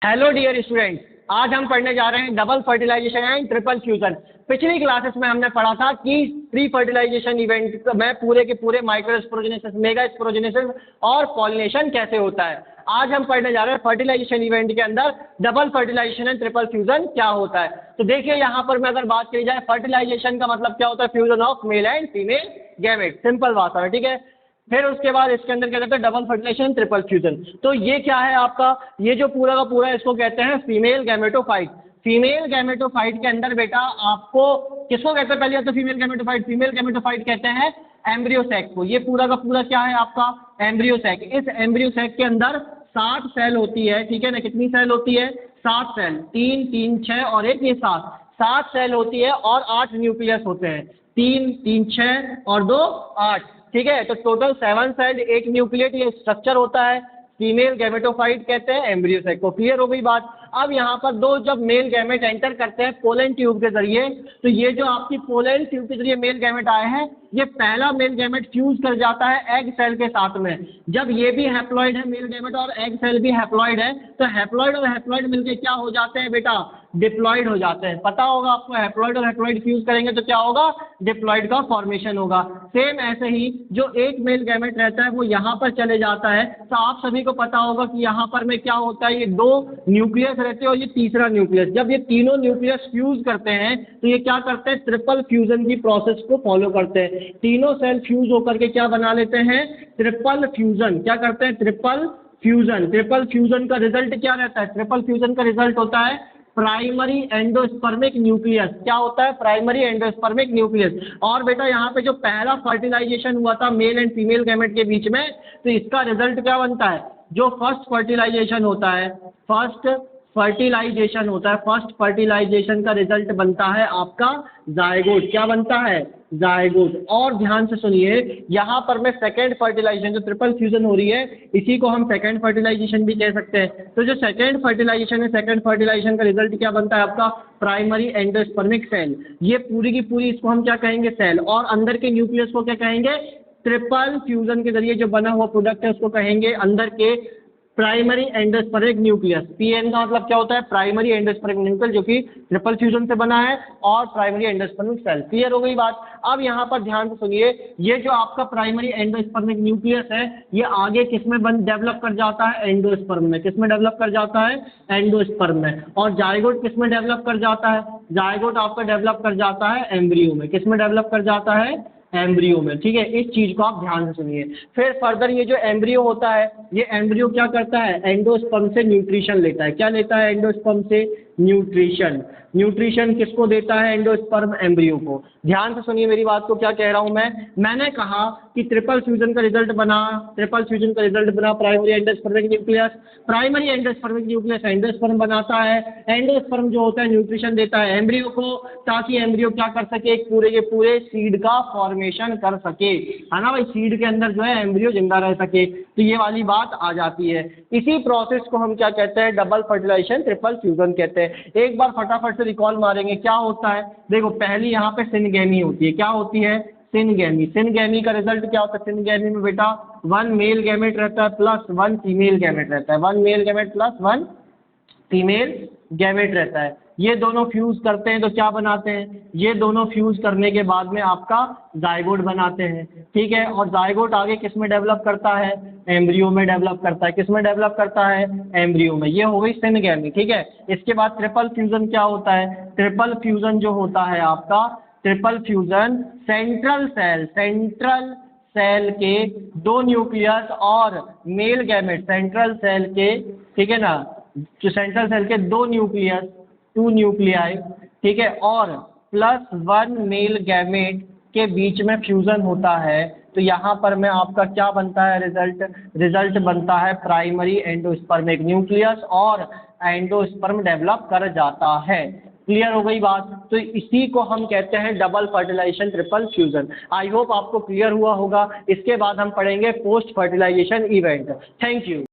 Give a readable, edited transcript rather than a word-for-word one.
Hello dear students, आज हम पढ़ने जा रहे हैं double fertilization and triple fusion. पिछली क्लासेस में हमने पढ़ा था कि प्री फर्टिलाइजेशन इवेंट में पूरे के पूरे माइक्रो स्पोरोजेनेसिस, मेगा स्पोरोजेनेसिस और पॉलिनेशन कैसे होता है। आज हम पढ़ने जा रहे हैं फर्टिलाइजेशन इवेंट के अंदर double fertilization and triple fusion क्या होता है। तो देखिए यहाँ पर मैं अगर बात की जाए, फर्टिलाइजेशन का मतलब क्या होता है, fusion of male and female gamete, simple बात है, ठीक है। फिर उसके बाद इसके अंदर क्या कहते हैं, डबल फर्टिलाइजेशन ट्रिपल फ्यूजन। तो ये क्या है आपका, ये जो पूरा का पूरा इसको कहते हैं फीमेल गैमेटोफाइट। फीमेल गैमेटोफाइट के अंदर बेटा आपको किसको कहते हैं, पहले तो फीमेल गैमेटोफाइट कहते हैं एम्ब्रियो सैक को। ये पूरा का पूरा क्या है आपका एम्ब्रियो सैक। इस एम्ब्रियो सैक के अंदर 7 सेल होती है, ठीक है ना। कितनी सेल होती है, 7 सेल, 3 3 6 और 1 ये 7 सेल होती है और 8 न्यूक्लियस होते हैं, 3 3 6 और 2 8, ठीक है। तो टोटल 7 सेल, 1 न्यूक्लियट ये स्ट्रक्चर होता है। फीमेल गैमेटोफाइट कहते हैं एम्ब्रियो सैक को। क्लियर हो गई बात। अब यहाँ पर दो जब मेल गैमेट एंटर करते हैं पोलन ट्यूब के जरिए, तो ये जो आपकी पोलन ट्यूब के जरिए मेल गैमेट आए हैं, ये पहला मेल गैमेट फ्यूज कर जाता है एग सेल के साथ में। जब ये भी हैप्लॉइड है मेल गैमेट और एग सेल भी हैप्लॉइड है, तो हैप्लॉइड और हैप्लॉइड मिलकर क्या हो जाते हैं बेटा, डिप्लॉइड हो जाते हैं। पता होगा आपको, हैप्लॉइड और हैप्लॉइड फ्यूज करेंगे तो क्या होगा, डिप्लॉइड का फॉर्मेशन होगा। सेम ऐसे ही जो एक मेल गैमेट रहता है वो यहाँ पर चले जाता है। तो आप सभी को पता होगा कि यहाँ पर में क्या होता है, ये 2 न्यूक्लियस रहते हैं और ये तीसरा न्यूक्लियस। जब ये तीनों न्यूक्लियस फ्यूज करते हैं तो ये क्या करते हैं, ट्रिपल फ्यूजन की प्रोसेस को फॉलो करते हैं। तीनों सेल फ्यूज होकर के क्या बना लेते हैं, ट्रिपल फ्यूजन। क्या करते हैं, ट्रिपल फ्यूजन। ट्रिपल फ्यूजन का रिजल्ट क्या रहता है, ट्रिपल फ्यूजन का रिजल्ट होता है प्राइमरी एंडोस्पर्मिक न्यूक्लियस। क्या होता है, प्राइमरी एंडोस्पर्मिक न्यूक्लियस। और बेटा यहाँ पे जो पहला फर्टिलाइजेशन हुआ था मेल एंड फीमेल गैमेट के बीच में, तो इसका रिजल्ट क्या बनता है, जो फर्स्ट फर्टिलाइजेशन होता है, फर्स्ट फर्टिलाइजेशन का रिजल्ट बनता है आपका जायगोट। क्या बनता है, जायगोट। और ध्यान से सुनिए, यहाँ पर मैं सेकेंड फर्टिलाइजेशन, जो ट्रिपल फ्यूजन हो रही है, इसी को हम सेकेंड फर्टिलाइजेशन भी कह सकते हैं। तो जो सेकेंड फर्टिलाइजेशन है, सेकेंड फर्टिलाइजेशन का रिजल्ट क्या बनता है आपका, प्राइमरी एंडोस्पर्मिक सेल। ये पूरी की पूरी इसको हम क्या कहेंगे, सेल। और अंदर के न्यूक्लियस को क्या कहेंगे, ट्रिपल फ्यूजन के जरिए जो बना हुआ प्रोडक्ट है उसको कहेंगे अंदर के प्राइमरी एंडोस्पर्मिक न्यूक्लियस। पीएन का मतलब क्या होता है, प्राइमरी एंडोस्पर्मिक न्यूक्लियस, जो कि ट्रिपल फ्यूजन से बना है, और प्राइमरी एंडोस्पर्मिक सेल। क्लियर हो गई बात। अब यहाँ पर ध्यान से सुनिए, ये जो आपका प्राइमरी एंडोस्पर्मिक न्यूक्लियस है, ये आगे किसमें डेवलप कर जाता है, एंडोस्पर्म में। किसमें डेवलप कर जाता है, एंडोस्पर्म में। और जायगोट किसमें डेवलप कर जाता है, जायगोट आपका डेवलप कर जाता है एम्ब्रियो में। किसमें डेवलप कर जाता है, एम्ब्रियो में, ठीक है। इस चीज को आप ध्यान से सुनिए। फिर फर्दर ये जो एम्ब्रियो होता है, ये एम्ब्रियो क्या करता है, एंडोस्पर्म से न्यूट्रिशन लेता है। क्या लेता है, एंडोस्पर्म से न्यूट्रिशन। न्यूट्रिशन किसको देता है, एंडोस्पर्म एम्ब्रियो को। ध्यान से सुनिए मेरी बात को, क्या कह रहा हूं मैंने कहा कि ट्रिपल फ्यूजन का रिजल्ट बना, primary endospermic nucleus. Primary endospermic nucleus endosperm बनाता है। एंडोस्पर्म जो होता है न्यूट्रिशन देता है एम्ब्रियो को, ताकि एम्ब्रियो क्या कर सके, एक पूरे के पूरे सीड का फॉर्मेशन कर सके, है ना भाई। सीड के अंदर जो है एम्ब्रियो जिंदा रह सके। तो ये वाली बात आ जाती है। इसी प्रोसेस को हम क्या कहते हैं, डबल फर्टिलाइजेशन ट्रिपल फ्यूजन कहते हैं। एक बार फटाफट से रिकॉल मारेंगे, क्या होता है, देखो पहली यहाँ पे सिनगेमी होती है। क्या होती है, सिनगेमी। सिनगेमी का रिजल्ट क्या होता है, सिनगेमी में बेटा 1 मेल गैमेट रहता है प्लस 1 फीमेल गैमेट रहता है। 1 male gamete plus 1 female gamete रहता है। ये दोनों फ्यूज करते हैं तो क्या बनाते हैं, ये दोनों फ्यूज करने के बाद में आपका जायगोट बनाते हैं, ठीक है। और जायगोट आगे किस में डेवलप करता है, एम्ब्रियो में डेवलप करता है। किस में डेवलप करता है, एम्ब्रियो में। ये हो गई सिनगेमी, ठीक है। इसके बाद ट्रिपल फ्यूजन क्या होता है, ट्रिपल फ्यूजन जो होता है आपका, ट्रिपल फ्यूजन सेंट्रल सेल के 2 न्यूक्लियस और मेल गैमेट, सेंट्रल सेल के, ठीक है ना, जो सेंट्रल सेल के 2 न्यूक्लियस, 2 न्यूक्लियाई, ठीक है, और प्लस 1 मेल गैमेट के बीच में फ्यूजन होता है। तो यहाँ पर में आपका क्या बनता है, रिजल्ट बनता है प्राइमरी एंडोस्पर्मिक न्यूक्लियस और एंडोस्पर्म डेवलप कर जाता है। क्लियर हो गई बात। तो इसी को हम कहते हैं double fertilization triple fusion. I hope आपको क्लियर हुआ होगा। इसके बाद हम पढ़ेंगे post fertilization event. Thank you.